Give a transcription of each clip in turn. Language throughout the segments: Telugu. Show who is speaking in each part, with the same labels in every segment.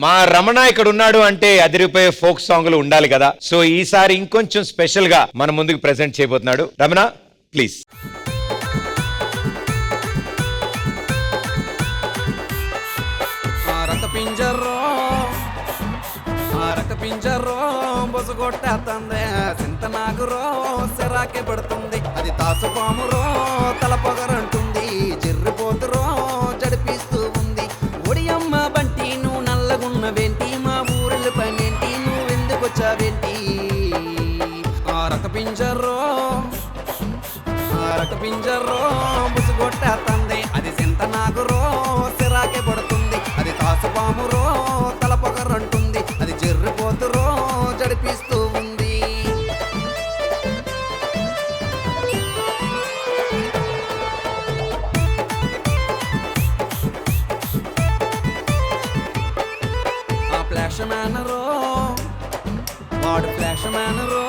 Speaker 1: మా రమణ ఇక్కడ ఉన్నాడు అంటే అదిరిపోయే ఫోక్ సాంగ్లు ఉండాలి కదా. సో ఈసారి ఇంకొంచెం స్పెషల్ గా మన ముందుకు ప్రెజెంట్ చేయబోతున్నాడు. రమణ ప్లీజ్.
Speaker 2: పింజరో బొసగొట్టేస్తుంది చింతనాగురో సిరాకే పడుతుంది అది తాసుపామురో తలపొగరంటుంది జర్రిపోతురో జడిపిస్తూ ఉంది. ఒడియమ్మ బంటి నువ్వు నల్లగున్నవేంటి మా ఊరిల పనేంటి నువ్వెందుకొచ్చావేంటి పింజరో బుసగొట్టేస్తుంది అది చింతనాగురో సిరాకే పడుతుంది అది తాసుపామురో తలపొగరంటుంది అది జర్రిపోతురో జడిపిస్తూ ఉంది. ఆ ఫ్లాష్ మ్యానరో వాడు ఫ్లాష్ మ్యానరో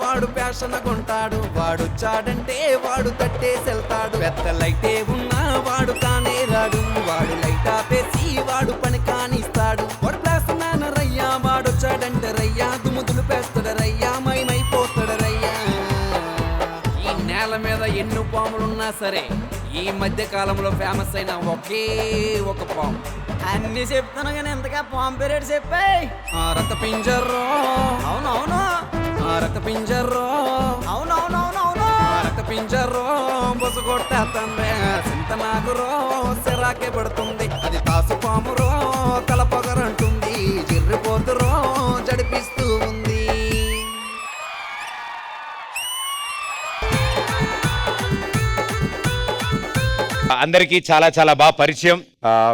Speaker 2: వాడు ఫ్యాషన్ కొంటాడు వాడు చాడంటే వాడు తట్టేసెళ్తాడు పెద్ద లైటే ఉన్నా వాడు కానే రాడు వాడు లైట్ ఆపేసి వాడు పని కానిస్తాడు. వాడు ఫ్లాష్ మ్యానర్ అయ్యా వాడు చాడంటే రయ్యా దుముదులు పేస్తాడు రయ్యా మైపోతాడు రయ్యా. ఈ నేల మీద ఎన్ని పాములున్నా సరే ఈ మధ్య కాలంలో ఫేమస్ అయిన ఒకే ఒక పాము.
Speaker 3: అన్ని చెప్తాను కానీ ఎంతగా పాము పేరేడు చెప్పాయి.
Speaker 2: రత పింజర్రో
Speaker 3: అవునవును
Speaker 2: రత పింజర్రో
Speaker 3: అవునవునవునవును
Speaker 2: రత పింజర్రో బొసగొట్టేస్తుంది చింతనాగురో సిరాకే పడుతుంది అది తాసుపామురో తలపొగరంటుంది జిర్రిపోతురో జడిపిస్తూ ఉంది.
Speaker 1: అందరికి చాలా చాలా బాగా పరిచయం.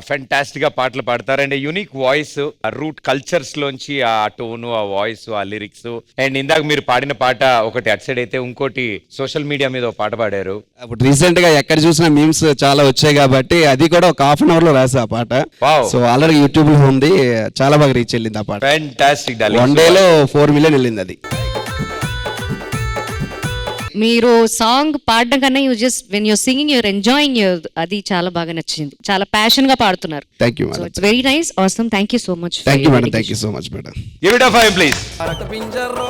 Speaker 1: ఫెంటాస్టిక్ గా పాటలు పాడతారు and unique voice, root cultures లోంచి ఆ టోను, ఆ వాయిస్, ఆ లిరిక్స్. అండ్ ఇందాక మీరు పాడిన పాట ఒకటి అటు సైడ్ అయితే ఇంకోటి సోషల్ మీడియా మీద ఒక పాట పాడారు.
Speaker 4: అప్పుడు రీసెంట్ గా ఎక్కడ చూసినా మీమ్స్ చాలా వచ్చాయి కాబట్టి అది కూడా ఒక హాఫ్ అన్ అవర్ లో రాసా ఆ పాట. సో ఆల్రెడీ యూట్యూబ్ లో ఉంది, చాలా బాగా రీచ్ వెళ్ళింది ఆ పాట.
Speaker 1: ఫెంటాస్టిక్.
Speaker 4: వన్ డే లో 4 million వెళ్ళింది అది.
Speaker 5: మీరు సాంగ్ పాడడం కన్నా when you're singing you're enjoying అది చాలా బాగా నచ్చింది. చాలా ప్యాషన్ గా పాడుతున్నారు.
Speaker 4: Thank you madam.
Speaker 5: It's very nice, awesome. Thank you so much.
Speaker 4: Thank you madam. Thank you so much madam.
Speaker 1: Give it a 5 please.
Speaker 2: పింజర్రో